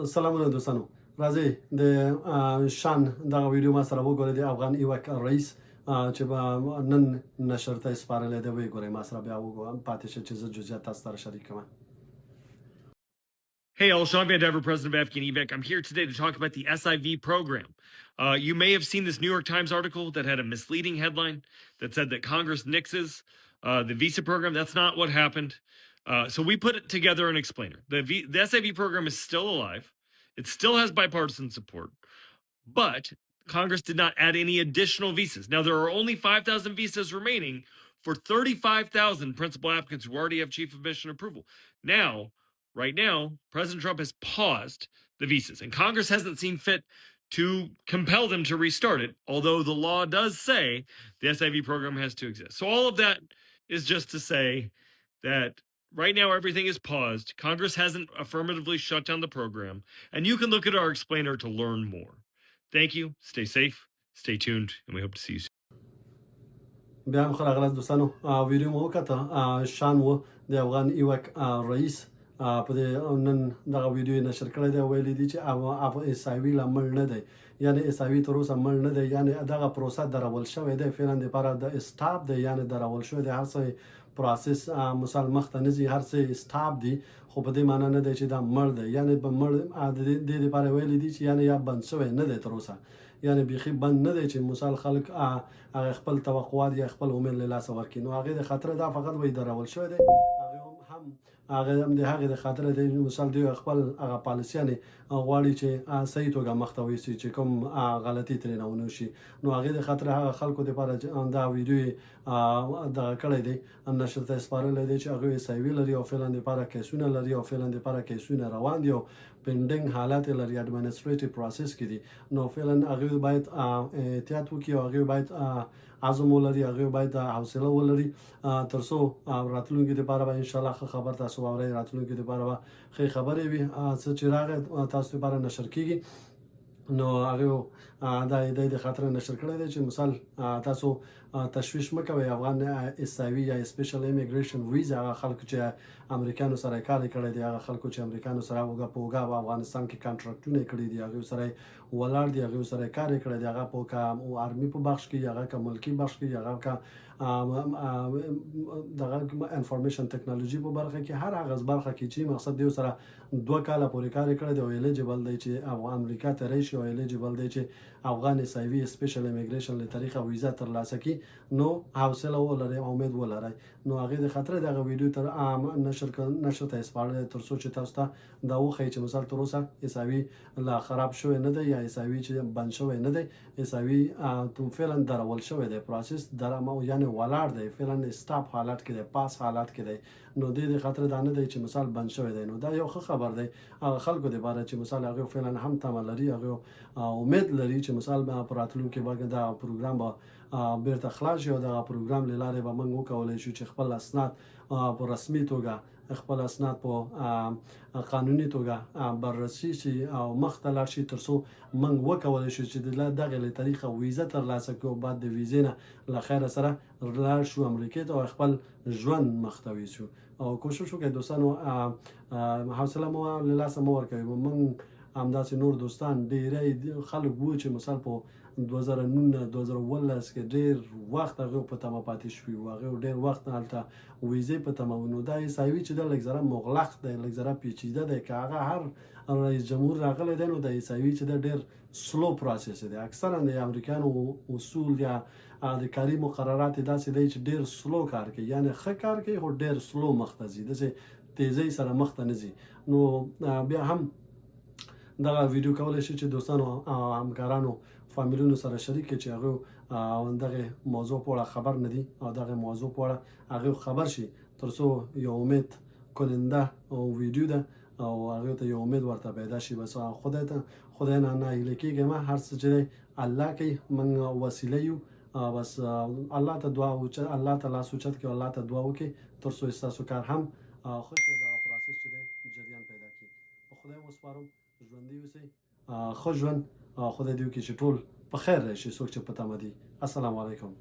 سلامونه دوستانو راځي د شان دغه ویډیو ما سره وګورئ د افغان ایوک رئیس چې به نن نشر ته سپارلی دی ویې ګورئ ما سره بیا وګورم پاتې شه چې زه جزئیات تاسو سره شریک کړم. Hey, all, Sean Van Dever, president of Afghan EVAC. I'm here today to talk about the SIV program. You may have seen this New York Times article that had a misleading headline that said that Congress nixes the visa program. That's not what happened. So we put it together an explainer. The SIV program is still alive. It still has bipartisan support, but Congress did not add any additional visas. Now, there are only 5,000 visas remaining for 35,000 principal applicants who already have chief of mission approval. Right now, President Trump has paused the visas, and Congress hasn't seen fit to compel them to restart it, although the law does say the SIV program has to exist. So all of that is just to say that right now everything is paused. Congress hasn't affirmatively shut down the program, and you can look at our explainer to learn more. Thank you. Stay safe, stay tuned, and we hope to see you soon. بیا هم ښه راغلاست دوستانو. ویډیو مو وکړه شان و د افغان ایوک رئیس په دې نن دغه ویډیو نشر کړی دی. ویلي دي چې اسایوي لا مړ نه دی، یعنی اسایوي تر اوسه مړ نه دی، یعنی دغه پروسه درول شوی دی فعلا دپاره د اسټاپ دی، یعنی درول شوی دی. هر څه پروسس مثال مخ ته نه ځي، هر څه اسټاپ دی، خو په دې معنی نه دی چې دا مړ دی. یعنی په مړ د دې دپاره ویلي دي چې یعنی یا بند شوی نه دی تر اوسه، یعنی بیخي بند نه دی چې مثال خلک هغه خپل توقعات یا خپل امید له لاسه ورکړي. نو هغې د خاطره دا فقط وایي درول شوی دی. هغه هم د هغې د خاطره دی مثال دوی خپل هغه پالیسیانې غواړي چې صحیح توګه مخته ویوسي، چې کوم غلطي ترې نه ونه شي. نو هغې د خاطره هغه خلکو دپاره دا ویډیو دغه کړی دی، نشر ته یې سپارلی دی چې هغوی اسایوي لري او فعلا دپاره کیسونه لري او فعلا دپاره کیسونه روان دي او پینډینګ حالات یې لري، اډمنسټریټیو پروسس کې دي. نو فعلا هغوی باید احتیاط وکړي او هغوی باید عزم ولري، هغوی باید حوصله ولري تر څو راتلونکي دپاره به انشاءالله ښه خبر تاسو واورئ. راتلونکي دپاره به ښې خبرې وي څه چې راغی تاسو دپاره نشر کیږي. نو هغه دا د خاطر نشر کړی دی چې مثال تاسو تشویش مکوئ. افغان اسایوي یا سپیشل ایمیګریشن ویزا هغه خلکو چې امریکانو سره کار کړی دی، هغه خلکو چې امریکانو سره اوګه په اوګه په افغانستان کې کانټراکټونه کړي دي، هغه سره ولاړ دي، هغه سره کار کړی دی، هغه په آرمي په بخش کې، هغه کا ملکی بخش کې، هغه کا دغه انفارمیشن ټیکنالوژي په برخه کې، هر هغه برخه کې چې مقصد دی سره 2 کاله پورې کار کړی دی او ایلیجیبل دی چې افغان امریکا ته راشي او ایلیجیبل دی چې افغان اسایوي سپیشل ایمیګریشن له طریقه ویزا ترلاسه کړي. نو حوصله ولرئ، امید ولرئ. نو هغې د خاطر دغه ویډیو تر نشر ته یې سپارلی تر څو چې تاسو ته دا وښیي چې مثال تر اوسه اسایوي لا خراب شوی نه دی یا اسایوي چې بند شوی نه دی. اسایوي فعلا درول شوی دی، پروسس یعنی ولاړ دی، فعلا اسټاپ حالات کې دی، پاس حالات کې دی. نو د خاطر دا نه دی چې مثال بند شوی دی. نو دا یو ښه خبر دی هغه خلکو دپاره چې مثال هغوی فعلا هم تمه لري، هغوی امید لري چې مثال په راتلونکي به دا پروګرام به بیرته خلاص شي او دغه پروګرام له لارې به موږ وکولی شو چې خپل اسناد په رسمي توګه، خپل اسناد په قانوني توګه بررسي شي او مخته لاړ شي تر څو موږ وکولی شو چې دغه له طریقه ویزه ترلاسه کړو. بعد د ویزې نه له خیره سره لاړ شو امریکې ته او خپل ژوند مخته ویسو. او کوشش وکړئ دوستانو حوصله مو له لاسه مه ورکوئ. موږ همداسې نور دوستان ډېری خلک وو چې مثال په 2019 کې ډېر وخت هغه په تمه پاتې شوي وو، هغه ډېر وخت هلته ویزې په تمه وو. نو دا اسایوي چې دا لږ ذره مغلق دی، لږ ذره پیچیده دی. که هغه هر رئیس جمهور راغلی دی نو د اسایوي چې دا ډېر سلو پروسس دی. اکثرا د امریکایانو اصول یا د کاري مقررات داسې دی چې ډېر سلو کار کوي، یعنی ښه کار کوي خو ډېر سلو مخته ځي، داسې تیزۍ سره مخته نه ځي. نو بیا هم دغه ویډیو کولی شي چې دوستانو همکارانو فامیلونو سره شریک کړي چې هغوی دغه موضوع په اړه خبر نه دي او دغه موضوع په اړه هغوی خبر شي تر څو یو امید کننده ویډیو ده او هغوی ته یو امید ورته پیدا شي. بس خدای نه ناهیله کېږئ مه، هر څه چې دی الله کوي، موږ وسیله یو. بس الله ته دعا الله ته لاس اوچت کړئ او الله ته دعا وکړئ تر څو ستاسو کار هم ښه شي او دغه پروسس چې دی جریان پیدا کړي. په خدای وسپارم، ژوندي اوسئ، ښه ژوند خدای دې وکړي چې ټول په خیر راشي څوک چې په تمه دي. السلام علیکم.